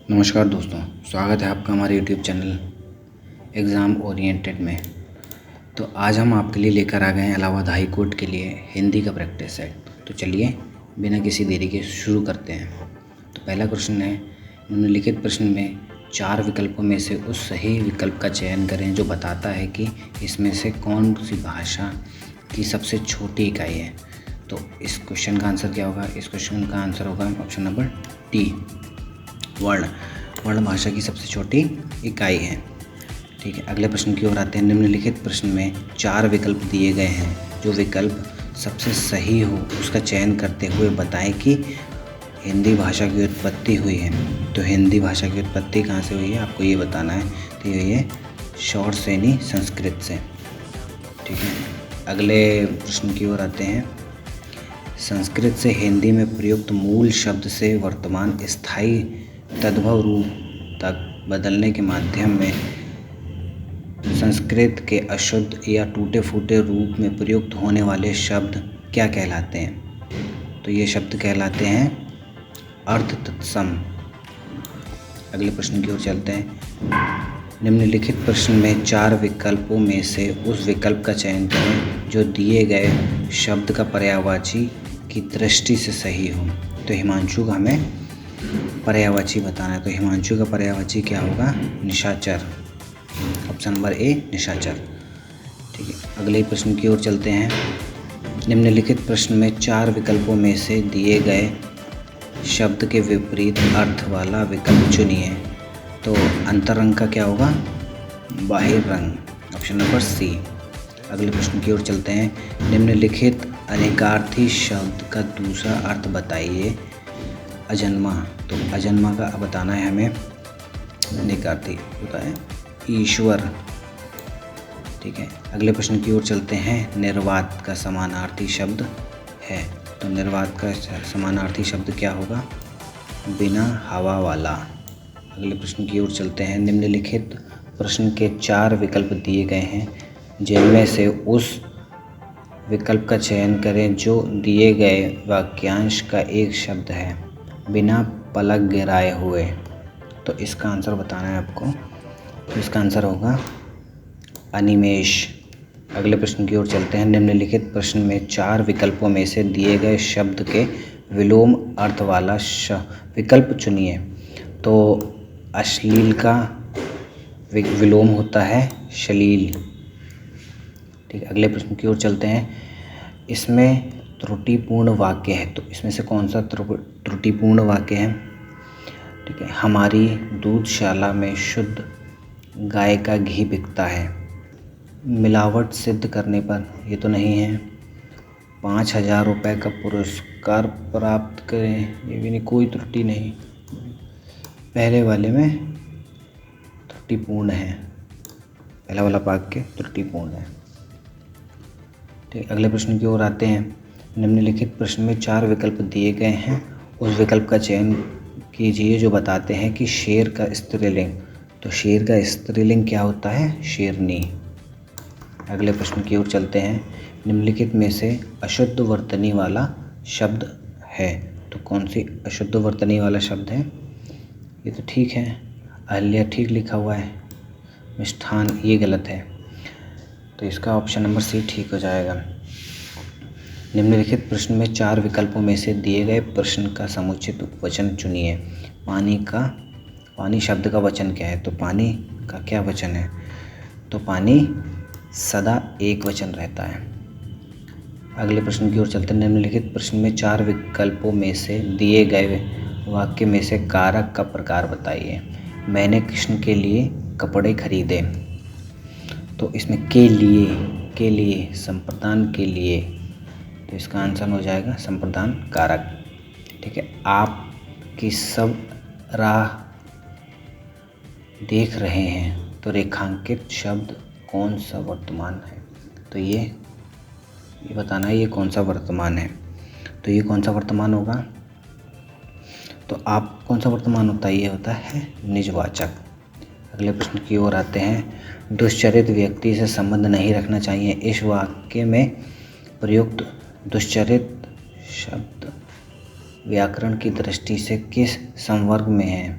नमस्कार दोस्तों, स्वागत है आपका हमारे YouTube चैनल एग्ज़ाम ओरिएंटेड में। तो आज हम आपके लिए लेकर आ गए हैं इलाहाबाद हाई कोर्ट के लिए हिंदी का प्रैक्टिस सेट। तो चलिए बिना किसी देरी के शुरू करते हैं। तो पहला क्वेश्चन है, निम्नलिखित प्रश्न में 4 विकल्पों में से उस सही विकल्प का चयन करें जो बताता है कि इसमें से कौन सी भाषा की सबसे छोटी इकाई है। तो इस क्वेश्चन का आंसर क्या होगा? इस क्वेश्चन का आंसर होगा ऑप्शन नंबर डी, वर्ण भाषा की सबसे छोटी इकाई है। ठीक है, अगले प्रश्न की ओर आते हैं। निम्नलिखित प्रश्न में 4 विकल्प दिए गए हैं, जो विकल्प सबसे सही हो उसका चयन करते हुए बताएं कि हिंदी भाषा की उत्पत्ति हुई है। तो हिंदी भाषा की उत्पत्ति कहाँ से हुई है आपको ये बताना है। तो ये शॉर्ट से यानी संस्कृत से। ठीक है, अगले प्रश्न की ओर आते हैं। संस्कृत से हिंदी में प्रयुक्त मूल शब्द से वर्तमान स्थायी तद्भव रूप तक बदलने के माध्यम में संस्कृत के अशुद्ध या टूटे फूटे रूप में प्रयुक्त होने वाले शब्द क्या कहलाते हैं? तो ये शब्द कहलाते हैं अर्थ तत्सम। अगले प्रश्न की ओर चलते हैं। निम्नलिखित प्रश्न में 4 विकल्पों में से उस विकल्प का चयन करें जो दिए गए शब्द का पर्यायवाची की दृष्टि से सही हो। तो हिमांशु का हमें पर्यायवाची बताना है। तो हिमांशु का पर्यायवाची क्या होगा? निशाचर। ऑप्शन नंबर ए निशाचर। ठीक है, अगले प्रश्न की ओर चलते हैं। निम्नलिखित प्रश्न में 4 विकल्पों में से दिए गए शब्द के विपरीत अर्थ वाला विकल्प चुनिए। तो अंतरंग का क्या होगा? बाहिरंग। Option number C. अगले प्रश्न की ओर चलते हैं। निम्नलिखित अनेकार्थी शब्द का दूसरा अर्थ बताइए। अजन्मा। तो अजन्मा का बताना है हमें। अनेकार्थी होता है ईश्वर। ठीक है, अगले प्रश्न की ओर चलते हैं। निर्वात का समानार्थी शब्द है। तो निर्वात का समानार्थी शब्द क्या होगा? बिना हवा वाला। अगले प्रश्न की ओर चलते हैं। निम्नलिखित प्रश्न के 4 विकल्प दिए गए हैं, जिनमें से उस विकल्प का चयन करें जो दिए गए वाक्यांश का एक शब्द है बिना पलक गिराए हुए। तो इसका आंसर बताना है आपको। तो इसका आंसर होगा अनिमेष। अगले प्रश्न की ओर चलते हैं। निम्नलिखित प्रश्न में 4 विकल्पों में से दिए गए शब्द के विलोम अर्थ वाला विकल्प चुनिए। तो अश्लील का विलोम होता है श्लील। ठीक है, अगले प्रश्न की ओर चलते हैं। इसमें त्रुटिपूर्ण वाक्य है। तो इसमें से कौन सा त्रुटिपूर्ण वाक्य है? ठीक है, हमारी दूधशाला में शुद्ध गाय का घी बिकता है। मिलावट सिद्ध करने पर, ये तो नहीं है। 5,000 रुपये का पुरस्कार प्राप्त करें, ये भी नहीं, कोई त्रुटि नहीं। पहले वाले में त्रुटिपूर्ण है, पहला वाला वाक्य त्रुटिपूर्ण है। ठीक, अगले प्रश्न की ओर आते हैं। निम्नलिखित प्रश्न में 4 विकल्प दिए गए हैं, उस विकल्प का चयन कीजिए जो बताते हैं कि शेर का स्त्रीलिंग। तो शेर का स्त्रीलिंग क्या होता है? शेरनी। अगले प्रश्न की ओर चलते हैं। निम्नलिखित में से अशुद्ध वर्तनी वाला शब्द है। तो कौन सी अशुद्ध वर्तनी वाला शब्द है? ये तो ठीक है, अहल्या ठीक लिखा हुआ है। मिष्ठान ये गलत है, तो इसका ऑप्शन नंबर सी ठीक हो जाएगा। निम्नलिखित प्रश्न में 4 विकल्पों में से दिए गए प्रश्न का समुचित वचन चुनिए। पानी शब्द का वचन क्या है? तो पानी का क्या वचन है? तो पानी सदा एक वचन रहता है। अगले प्रश्न की ओर चलते हैं। निम्नलिखित प्रश्न में 4 विकल्पों में से दिए गए वाक्य में से कारक का प्रकार बताइए। मैंने कृष्ण के लिए कपड़े खरीदे। तो इसमें के लिए संप्रदान के लिए, तो इसका आंसर हो जाएगा संप्रदान कारक। ठीक है, आपकी सब राह देख रहे हैं। तो रेखांकित शब्द कौन सा वर्तमान है? तो ये बताना है ये कौन सा वर्तमान है। तो ये कौन सा वर्तमान होगा? तो आप कौन सा वर्तमान होता है? ये होता है निजवाचक। अगले प्रश्न की ओर आते हैं। दुश्चरित व्यक्ति से संबंध नहीं रखना चाहिए। इस वाक्य में प्रयुक्त दुश्चरित शब्द व्याकरण की दृष्टि से किस संवर्ग में है?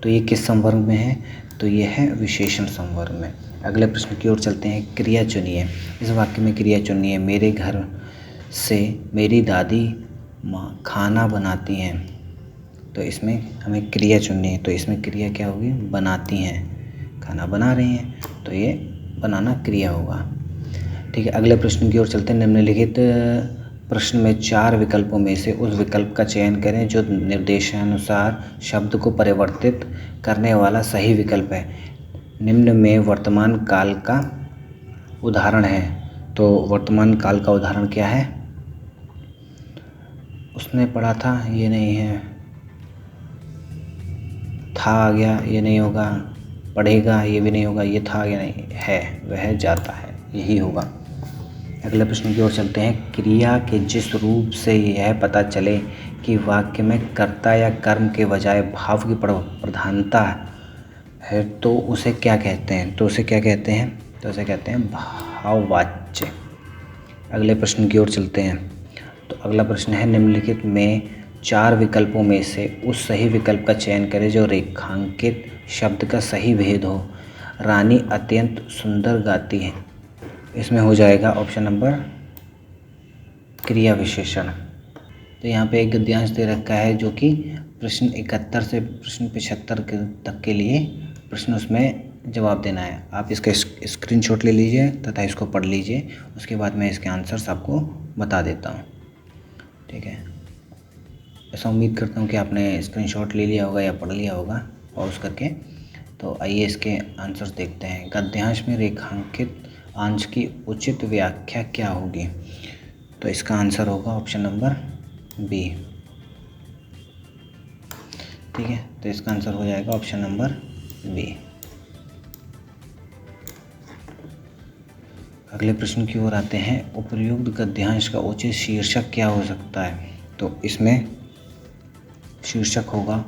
तो ये किस संवर्ग में है? तो ये है विशेषण संवर्ग में। अगले प्रश्न की ओर चलते हैं। क्रिया चुनिए। इस वाक्य में क्रिया चुनिए। मेरे घर से मेरी दादी माँ खाना बनाती हैं। तो इसमें हमें क्रिया चुननी है। तो इसमें क्रिया क्या होगी? बनाती हैं, खाना बना रही हैं, तो ये बनाना क्रिया होगा। ठीक है, अगले प्रश्न की ओर चलते हैं। निम्नलिखित प्रश्न में 4 विकल्पों में से उस विकल्प का चयन करें जो निर्देशानुसार शब्द को परिवर्तित करने वाला सही विकल्प है। निम्न में वर्तमान काल का उदाहरण है। तो वर्तमान काल का उदाहरण क्या है? उसने पढ़ा था, ये नहीं है। था आ गया, ये नहीं होगा। पढ़ेगा, ये भी नहीं होगा। ये था आ गया, नहीं है, वह जाता है, यही होगा। अगले प्रश्न की ओर चलते हैं। क्रिया के जिस रूप से यह पता चले कि वाक्य में कर्ता या कर्म के बजाय भाव की प्रधानता है, तो उसे क्या कहते हैं? तो उसे क्या कहते हैं? तो उसे कहते हैं भाववाच्य। अगले प्रश्न की ओर चलते हैं। तो अगला प्रश्न है। निम्नलिखित में 4 विकल्पों में से उस सही विकल्प का चयन करें जो रेखांकित शब्द का सही भेद हो। रानी अत्यंत सुंदर गाती है। इसमें हो जाएगा ऑप्शन नंबर क्रिया विशेषण। तो यहाँ पे एक गद्यांश दे रखा है जो कि प्रश्न 71 से प्रश्न 75 तक के लिए प्रश्न उसमें जवाब देना है। आप इसका स्क्रीनशॉट ले लीजिए तथा इसको पढ़ लीजिए। उसके बाद मैं इसके आंसर्स आपको बता देता हूँ। ठीक है, ऐसा उम्मीद करता हूँ कि आपने स्क्रीनशॉट ले लिया होगा या पढ़ लिया होगा पॉज करके। तो आइए इसके आंसर्स देखते हैं। गद्यांश में रेखांकित अंश की उचित व्याख्या क्या होगी? तो इसका आंसर होगा ऑप्शन नंबर बी। ठीक है, तो इसका आंसर हो जाएगा ऑप्शन नंबर बी। अगले प्रश्न की ओर आते हैं। उपर्युक्त गद्यांश का उचित शीर्षक क्या हो सकता है? तो इसमें शीर्षक होगा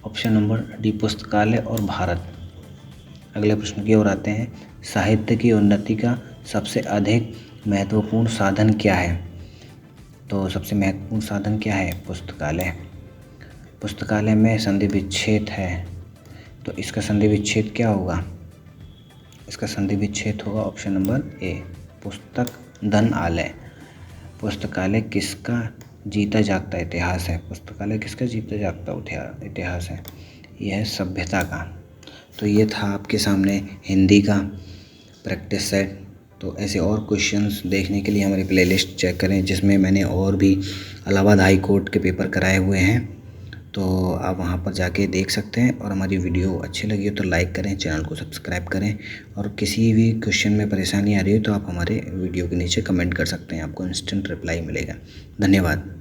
ऑप्शन नंबर डी, पुस्तकालय और भारत। अगले प्रश्न की ओर आते हैं। साहित्य की उन्नति का सबसे अधिक महत्वपूर्ण साधन क्या है? तो सबसे महत्वपूर्ण साधन क्या है? पुस्तकालय। पुस्तकालय में संधि विच्छेद है, तो इसका संधि विच्छेद क्या होगा? इसका संधि विच्छेद होगा ऑप्शन नंबर ए, पुस्तक धन आलय। पुस्तकालय किसका जीता जागता इतिहास है? पुस्तकालय किसका जीता जागता इतिहास है? यह है सभ्यता का। तो ये था आपके सामने हिंदी का प्रैक्टिस सेट। तो ऐसे और क्वेश्चंस देखने के लिए हमारी प्लेलिस्ट चेक करें, जिसमें मैंने और भी इलाहाबाद हाई कोर्ट के पेपर कराए हुए हैं। तो आप वहां पर जाके देख सकते हैं। और हमारी वीडियो अच्छी लगी हो तो लाइक करें, चैनल को सब्सक्राइब करें। और किसी भी क्वेश्चन में परेशानी आ रही हो तो आप हमारे वीडियो के नीचे कमेंट कर सकते हैं, आपको इंस्टेंट रिप्लाई मिलेगा। धन्यवाद।